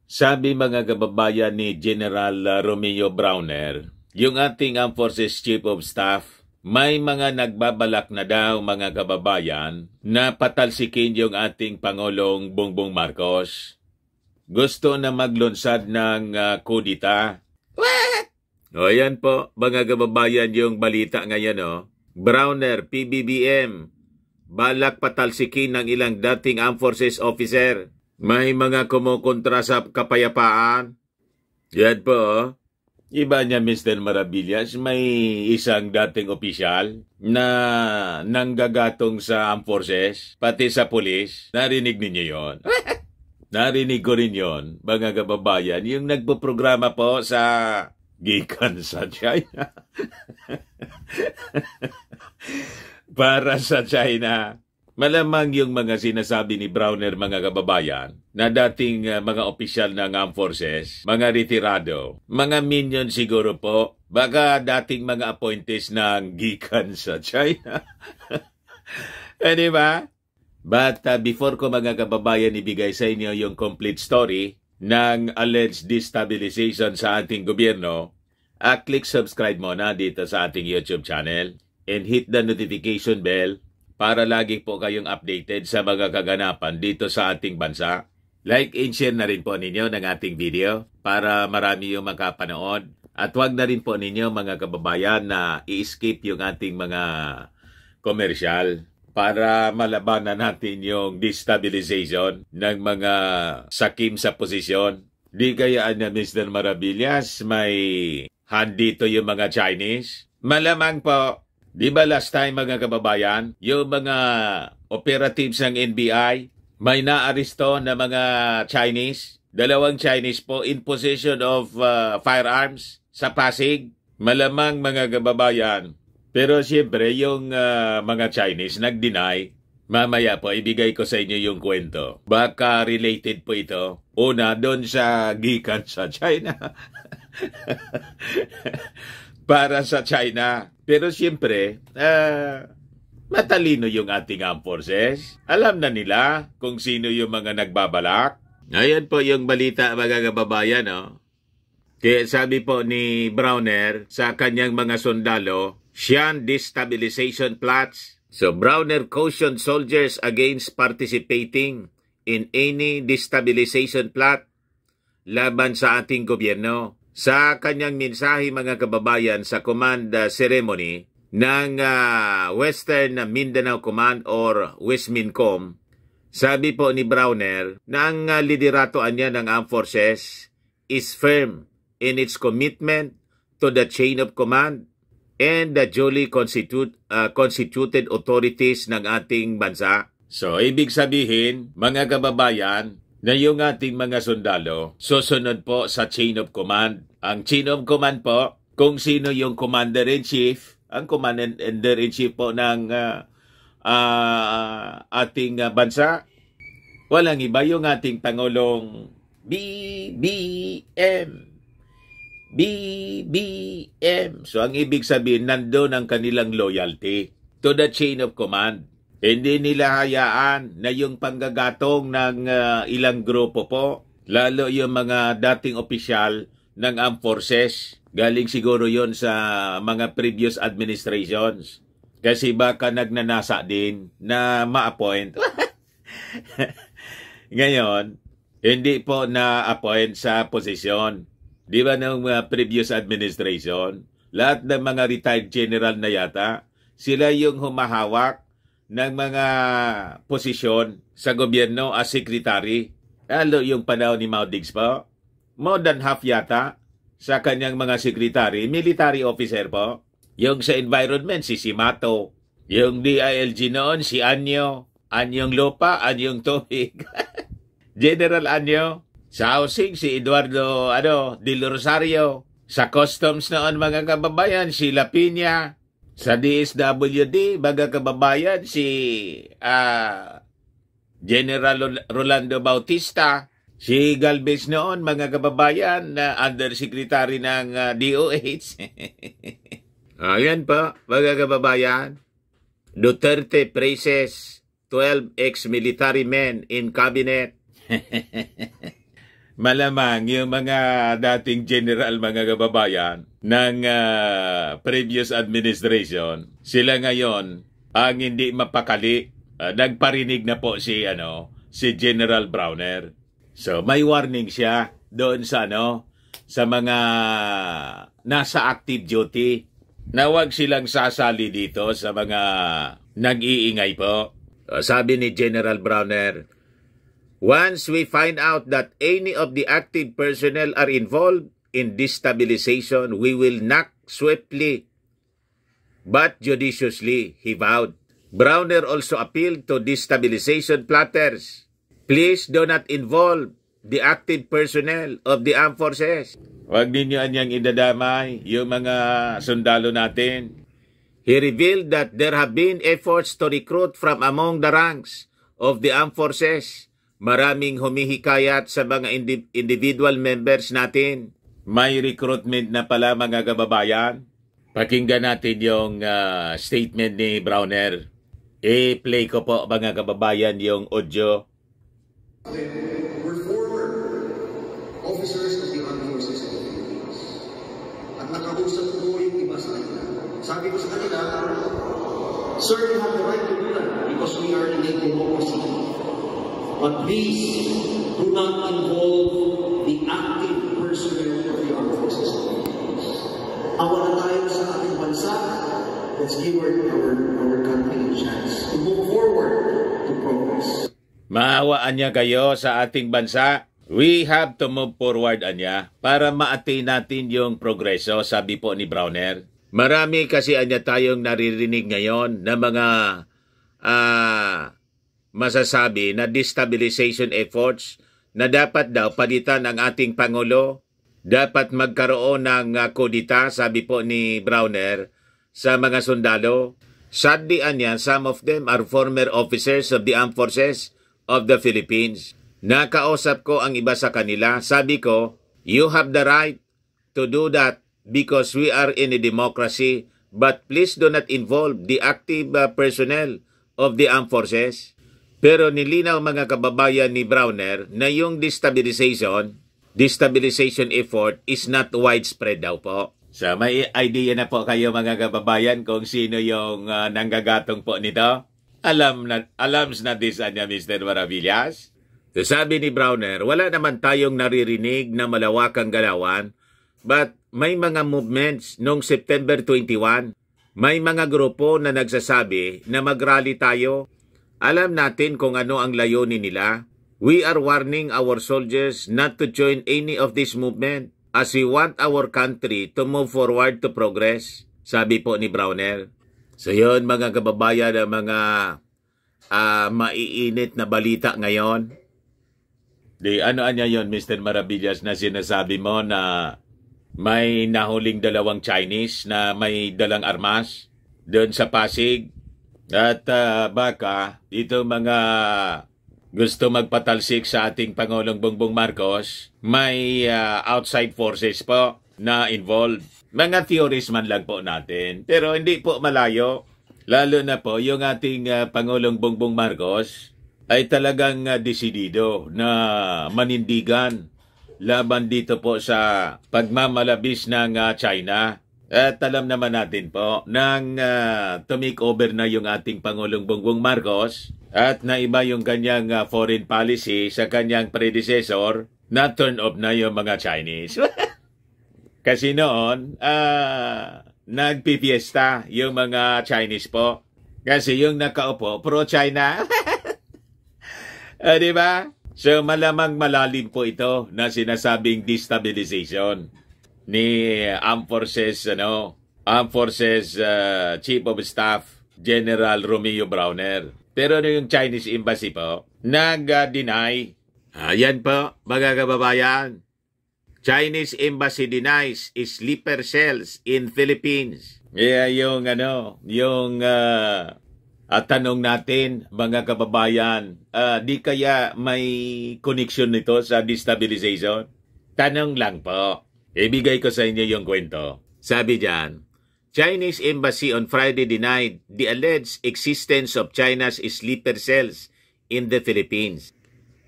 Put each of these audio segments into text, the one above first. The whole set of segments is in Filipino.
Sabi mga kababayan ni General Romeo Browner, yung ating Armed Forces Chief of Staff, may mga nagbabalak na daw mga kababayan na patalsikin yung ating Pangulong Bongbong Marcos. Gusto na maglunsad ng kudita. What? O yan po mga kababayan yung balita ngayon. Browner, PBBM, balak patalsikin ng ilang dating Armed Forces officer. May mga kumukontra sa kapayapaan. Yan po. Iba niya, Mr. Maravillas, may isang dating opisyal na nanggagatong sa Armed Forces, pati sa pulis. Narinig ninyo yon? Narinig ko rin yon, mga kababayan, yung nagpo-programa po sa gikan sa China. Para sa China. Malamang yung mga sinasabi ni Browner mga kababayan na dating mga opisyal ng Armed Forces, mga retirado, mga minion siguro po, baka dating mga appointees ng gikan sa China. Di ba? But before ko mga kababayan ibigay sa inyo yung complete story ng alleged destabilization sa ating gobyerno, click subscribe muna dito sa ating YouTube channel and hit the notification bell para lagi po kayong updated sa mga kaganapan dito sa ating bansa. Like and share na rin po ninyo ng ating video para marami yung makapanood. At huwag na rin po ninyo mga kababayan na i-skip yung ating mga komersyal para malabanan natin yung destabilization ng mga sakim sa posisyon. Di kayaan na Mr. Maravillas may hand dito yung mga Chinese? Malamang po. Di ba last time mga kababayan, yung mga operatives ng NBI, may naaresto na mga Chinese, dalawang Chinese po in possession of firearms sa Pasig. Malamang mga kababayan. Pero siyempre yung mga Chinese nag-deny. Mamaya po ibigay ko sa inyo yung kwento. Baka related po ito. Una, doon sa gikan sa China. Para sa China. Pero siyempre, matalino yung ating Armed Forces. Alam na nila kung sino yung mga nagbabalak. Ayan po yung balita mga kababayan. Kaya sabi po ni Browner sa kanyang mga sundalo, Xi'an destabilization plots. So Browner cautioned soldiers against participating in any destabilization plot laban sa ating gobyerno. Sa kanyang mensahe mga kababayan sa command ceremony ng Western Mindanao Command or Westmincom, sabi po ni Browner na ang lideratoan niya ng Armed Forces is firm in its commitment to the chain of command and the duly constituted authorities ng ating bansa. So, ibig sabihin, mga kababayan, na yung ating mga sundalo, susunod po sa chain of command. Ang chain of command po, kung sino yung commander-in-chief, ang commander-in-chief po ng ating bansa, walang iba yung ating Pangulong BBM. BBM. So, ang ibig sabihin, nandun ang kanilang loyalty to the chain of command. Hindi nila hayaan na yung panggagatong ng ilang grupo po, lalo yung mga dating opisyal ng Armed Forces. Galing siguro yon sa mga previous administrations. Kasi baka nagnanasa din na ma-appoint. Ngayon, hindi po na-appoint sa posisyon. Di ba ng previous administration? Lahat ng mga retired general na yata, sila yung humahawak ng mga posisyon sa gobyerno as secretary. Lalo yung panahon ni Mao Diggs po. More than half yata sa kanyang mga secretary, military officer po. Yung sa environment, si Simato. Yung DILG noon, si Anyo. Anyong Lupa, Anyong Tubig. General Anyo. Sa housing, si Eduardo Del Rosario. Sa customs noon mga kababayan, si Lapiña. Sa DSWD, mga kababayan, si General Rolando Bautista, si Galvez noon, mga kababayan, na undersecretary ng DOH. Ayan pa, mga kababayan. Duterte praises 12 ex-military men in cabinet. Malamang yung mga dating general, mga kababayan, ng previous administration, sila ngayon ang hindi mapakali. Nagparinig na po si General Browner. So may warning siya doon sa mga nasa active duty na huwag silang sasali dito sa mga nag-iingay po. Sabi ni General Browner, once we find out that any of the active personnel are involved in destabilization, we will knock swiftly but judiciously, he vowed. Browner also appealed to destabilization plotters. Please do not involve the active personnel of the armed forces. Huwag ninyo anyang idadamay yung mga sundalo natin. He revealed that there have been efforts to recruit from among the ranks of the armed forces. Maraming humihikayat sa mga individual members natin. May recruitment na pala, mga kababayan. Pakinggan natin yung statement ni Browner. I-play ko po, mga kababayan, yung audio. We're former officers of the armed forces of the Philippines. At nakausap ko yung iba sa kanila. Sabi ko sa kanila, sir, you have the right to do that because we are in a democracy. But please, do not involve the active personnel of the armed forces of the Philippines. Awa na tayo sa ating bansa. Let's give our country a chance to move forward to progress. Maawaan niya kayo sa ating bansa. We have to move forward anya para ma-attain natin yung progreso, sabi po ni Browner. Marami kasi anya tayong naririnig ngayon na mga masasabi na destabilization efforts na dapat daw palitan ang ating Pangulo. Dapat magkaroon ng kudita, sabi po ni Browner, sa mga sundalo. Sadly anya, some of them are former officers of the armed forces of the Philippines. Nakausap ko ang iba sa kanila. Sabi ko, you have the right to do that because we are in a democracy, but please do not involve the active personnel of the armed forces. Pero nilinaw, mga kababayan, ni Browner na yung destabilization effort is not widespread daw po. So may idea na po kayo, mga kababayan, kung sino yung nanggagatong po nito? Alam na this niya, Mr. Maravillas. So sabi ni Browner, wala naman tayong naririnig na malawakang galawan, but may mga movements noong September 21. May mga grupo na nagsasabi na mag-rally tayo. Alam natin kung ano ang layunin nila. We are warning our soldiers not to join any of this movement as we want our country to move forward to progress, sabi po ni Browner. So yun, mga kababayan, ang mga maiinit na balita ngayon. Ano yun, Mr. Maravillas, na sinasabi mo na may nahuling 2 Chinese na may dalang armas doon sa Pasig? At baka ito mga gusto magpatalsik sa ating Pangulong Bongbong Marcos, may outside forces po na involved. Mga theories man lang po natin, pero hindi po malayo. Lalo na po yung ating Pangulong Bongbong Marcos ay talagang desidido na manindigan laban dito po sa pagmamalabis ng China. At alam naman natin po nang tumake over na yung ating Pangulong Bongbong Marcos at naiba yung kanyang foreign policy sa kanyang predecessor, na turn off na yung mga Chinese. Kasi noon, nagpipiesta yung mga Chinese po. Kasi yung nakaupo, pro-China. Di ba? So malamang malalim po ito na sinasabing destabilization ni Armed Forces Chief of Staff General Romeo Browner. Pero yung Chinese Embassy po, nag-deny. Ayan po, mga kababayan. Chinese Embassy denies sleeper cells in Philippines. Yeah, yung tanong natin, mga kababayan, di kaya may connection nito sa destabilization? Tanong lang po. Ibigay ko sa inyo yung kwento. Sabi diyan, Chinese Embassy on Friday denied the alleged existence of China's sleeper cells in the Philippines.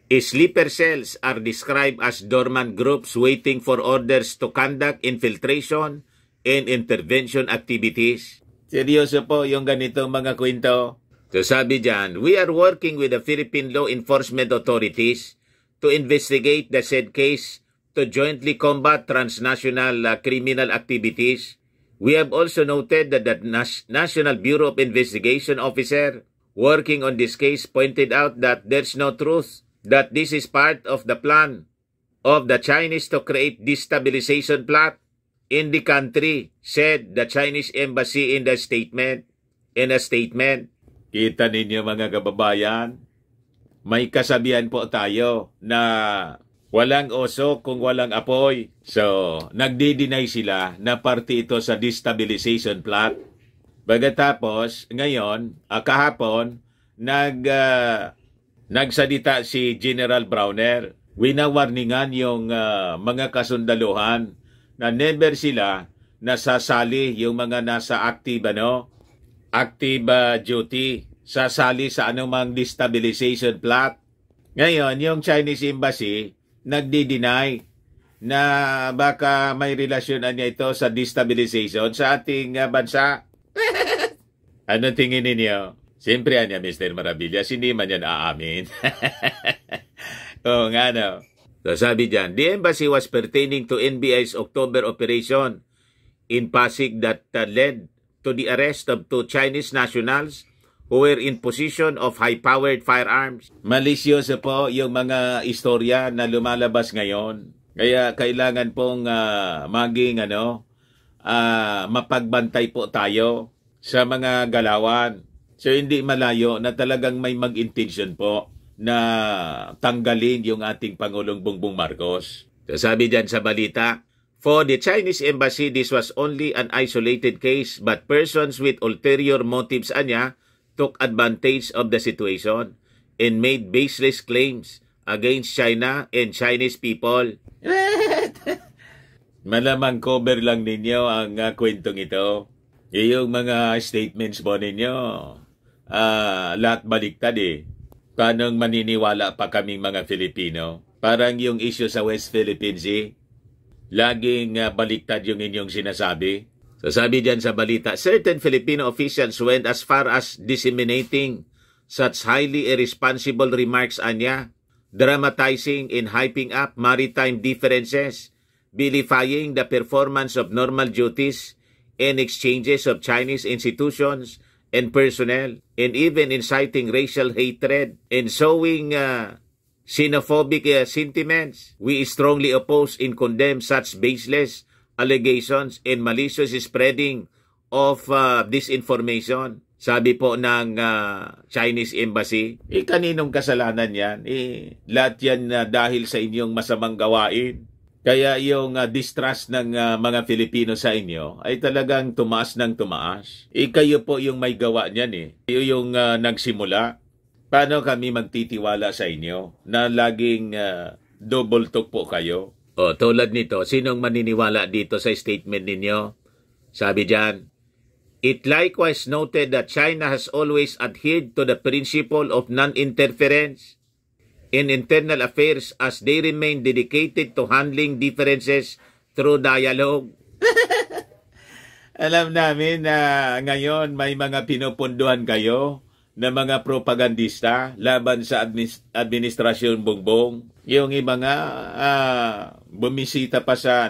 Sleeper cells are described as dormant groups waiting for orders to conduct infiltration and intervention activities. Seryoso po yung ganitong mga kwento. So sabi dyan, we are working with the Philippine law enforcement authorities to investigate the said case to jointly combat transnational criminal activities. We have also noted that the National Bureau of Investigation officer working on this case pointed out that there's no truth that this is part of the plan of the Chinese to create destabilization plot in the country, said the Chinese embassy in a statement. Kita ninyo mga kababayan, may kasabihan po tayo na walang oso kung walang apoy. So, nagdi-deny sila na parte ito sa destabilization plot. Pagkatapos, ngayon, kahapon, nagsalita si General Browner. Winawarningan yung mga kasundaluhan na never sila nasasali yung mga nasa active duty, sasali sa anumang destabilization plot. Ngayon, yung Chinese Embassy nagdi-deny na baka may relasyon niya ito sa destabilization sa ating bansa. Ano tingin ninyo? Siyempre niya, Mr. Maravillas, hindi man yan aamin. Oo nga, no? So sabi dyan, the embassy was pertaining to NBI's October operation in Pasig that led to the arrest of 2 Chinese nationals who were in possession of high-powered firearms. Malisyoso po yung mga istorya na lumalabas ngayon. Kaya kailangan pong maging mapagbantay po tayo sa mga galawan. So hindi malayo na talagang may mag-intention po na tanggalin yung ating Pangulong Bongbong Marcos. So sabi dyan sa balita, for the Chinese Embassy, this was only an isolated case but persons with ulterior motives took advantage of the situation and made baseless claims against China and Chinese people. Malamang cover lang ninyo ang kwentong ito. Yung mga statements po ninyo, lahat baliktad eh. Paano maniniwala pa kaming mga Filipino? Parang yung issue sa West Philippines laging baliktad yung inyong sinasabi. So sabi dyan sa balita, certain Filipino officials went as far as disseminating such highly irresponsible remarks dramatizing and hyping up maritime differences, vilifying the performance of normal duties and exchanges of Chinese institutions and personnel, and even inciting racial hatred and sowing xenophobic sentiments. We strongly oppose and condemn such baseless allegations and malicious spreading of disinformation. Sabi po ng Chinese Embassy, kaninong kasalanan yan? Lahat yan dahil sa inyong masamang gawain. Kaya yung distrust ng mga Filipino sa inyo ay talagang tumaas ng tumaas. Kayo po yung may gawa niyan Kayo yung nagsimula. Paano kami magtitiwala sa inyo na laging double talk po kayo? Tulad nito, sinong maniniwala dito sa statement ninyo? Sabi dyan, it likewise noted that China has always adhered to the principle of non-interference in internal affairs as they remain dedicated to handling differences through dialogue. Alam namin na ngayon may mga pinupunduhan kayo na mga propagandista laban sa administrasyon Bongbong. Yung iba nga bumisita pa sa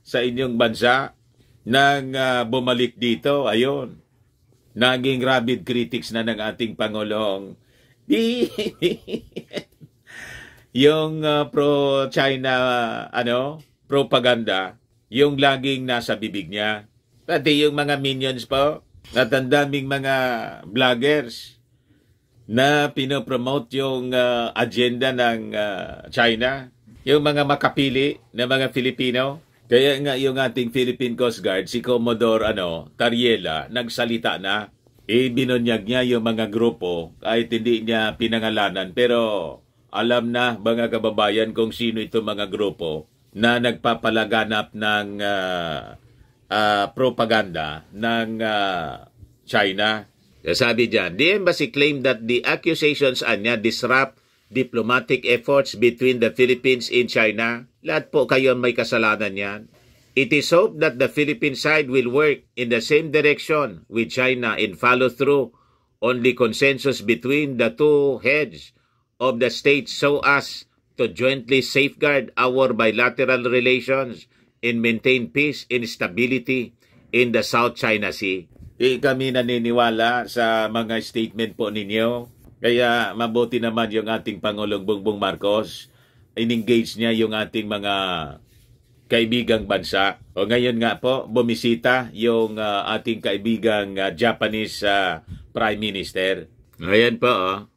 inyong bansa nang bumalik dito. Ayun, naging rabid critics na ng ating Pangulong. Yung pro-China propaganda, yung laging nasa bibig niya. Pati yung mga minions po, at ang daming mga vloggers na pinopromote yung agenda ng China, yung mga makapili na mga Filipino. Kaya nga yung ating Philippine Coast Guard, si Commodore Tariela, nagsalita na. Binunyag niya yung mga grupo kahit hindi niya pinangalanan, pero alam na mga kababayan kung sino itong mga grupo na nagpapalaganap ng propaganda ng China. Sabi dyan, the embassy claimed that the accusations disrupt diplomatic efforts between the Philippines and China. Lahat po kayo may kasalanan yan. It is hoped that the Philippine side will work in the same direction with China and follow through on the consensus between the two heads of the states so as to jointly safeguard our bilateral relations and maintain peace and stability in the South China Sea. Kami naniniwala sa mga statement po ninyo. Kaya mabuti naman yung ating Pangulong Bongbong Marcos. In-engage niya yung ating mga kaibigang bansa. O ngayon nga po, bumisita yung ating kaibigang Japanese Prime Minister. Ayan po,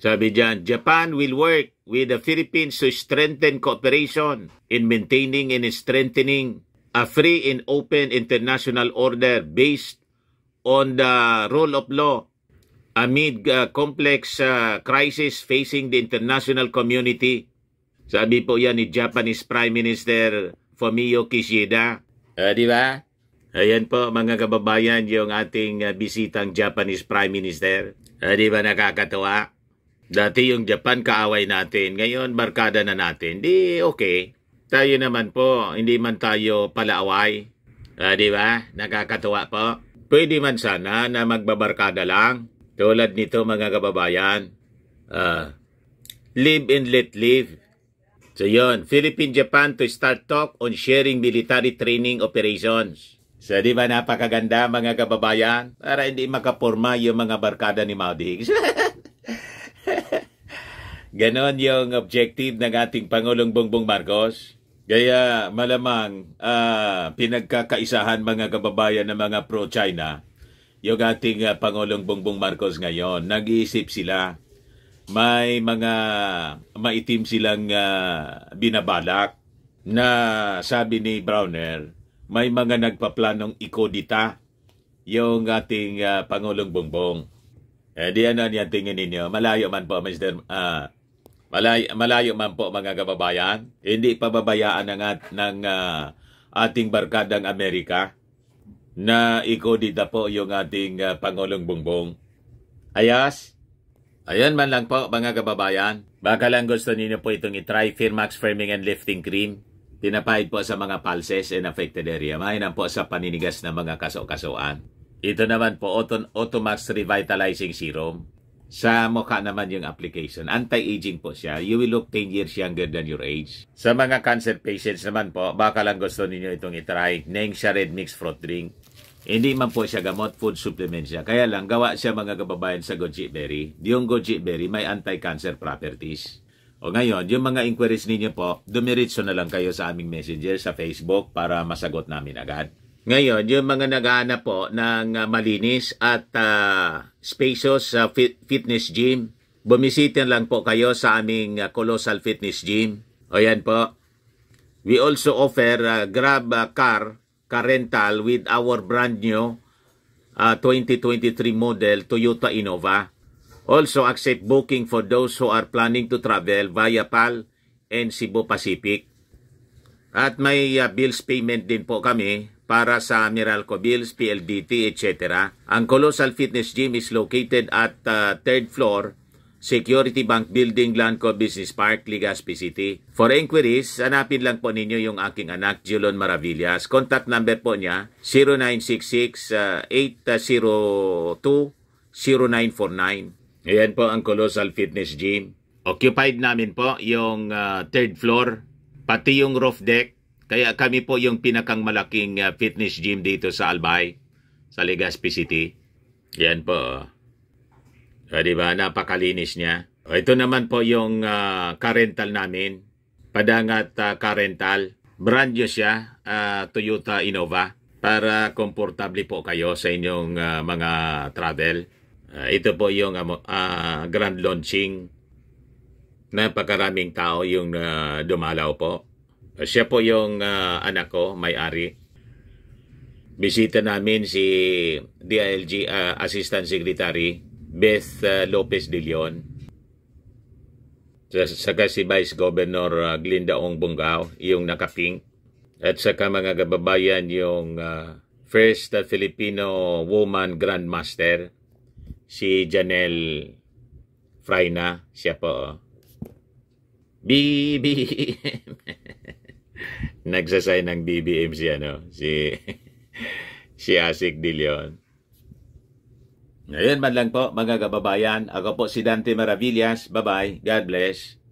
sabi dyan, Japan will work with the Philippines to strengthen cooperation in maintaining and strengthening a free and open international order based on the rule of law amid complex crisis facing the international community. Sabi po yan ni Japanese Prime Minister Fumio Kishida. Di ba? Ayan po mga kababayan yung ating bisitang Japanese Prime Minister. Di ba nakakatawa? Dati yung Japan kaaway natin, ngayon barkada na natin. Di okay. Tayo naman po, hindi man tayo palaaway. Di ba? Nakakatawa po. Pwede man sana na magbabarkada lang. Tulad nito mga kababayan, live and let live. So yun, Philippine-Japan to start talk on sharing military training operations. So di ba napakaganda mga kababayan? Para hindi makaporma yung mga barkada ni Mao Diggs. Ganon yung objective ng ating Pangulong Bongbong Marcos. Kaya malamang pinagkakaisahan mga kababayan ng mga pro-China yung ating Pangulong Bongbong Marcos ngayon. Nag-iisip sila. May mga maitim silang binabalak na sabi ni Browner, may mga nagpaplanong ikodita yung ating Pangulong Bongbong. Di ano yan tingin ninyo? Malayo man po, Mr. Malayo man po mga kababayan. Hindi pababayaan ng ating barkadang Amerika na ikodita po yung ating Pangulong Bongbong. Ayos? Ayan man lang po mga kababayan. Baka lang gusto ninyo po itong itry Firmax Firming and Lifting Cream. Pinapahid po sa mga pulses and affected area. Mainam po sa paninigas na mga kaso-kasuan. Ito naman po Automax Revitalizing Serum. Sa mukha naman yung application. Anti-aging po siya. You will look 10 years younger than your age. Sa mga cancer patients naman po, baka lang gusto ninyo itong itry Nengxia Red Mix Fruit Drink. Hindi man po siya gamot, food supplement siya. Kaya lang, gawa siya mga kababayan sa goji berry. Yung goji berry may anti-cancer properties. O ngayon, yung mga inquiries ninyo po, dumiritso na lang kayo sa aming messenger sa Facebook para masagot namin agad. Ngayon, yung mga naghahanap po ng malinis at spacious fitness gym, bumisita lang po kayo sa aming Colossal Fitness Gym. O yan po. We also offer Grab car rental with our brand new 2023 model Toyota Innova. Also accept booking for those who are planning to travel via PAL and Cebu Pacific. At may bills payment din po kami para sa Meralco Bills, PLDT, etc. Ang Colossal Fitness Gym is located at 3rd floor, Security Bank Building, Lanco Business Park, Legazpi City. For inquiries, hanapin lang po ninyo yung aking anak, Julon Maravillas. Contact number po niya, 0966-802-0949. Ayan po ang Colossal Fitness Gym. Occupied namin po yung 3rd floor, pati yung roof deck. Kaya kami po yung pinakang malaking fitness gym dito sa Albay, sa Legazpi City. Yan po. Diba? Napakalinis niya. Ito naman po yung car-rental namin. Padangat car-rental. Brand new siya, Toyota Innova. Para komportable po kayo sa inyong mga travel. Ito po yung grand launching. Napakaraming tao yung dumalaw po. Siya po yung anak ko, may-ari. Bisita namin si DILG Assistant Secretary Beth Lopez de Leon. Saka si Vice Governor Glinda Ong Bungao, yung nakapink. At saka mga kababayan yung first Filipino woman Grandmaster, si Janelle Fry na. Siya po, oh. BBM. Nagsasay ng BBM si, si Asik De Leon. Ngayon man lang po, mga kababayan. Ako po si Dante Maravillas. Bye-bye. God bless.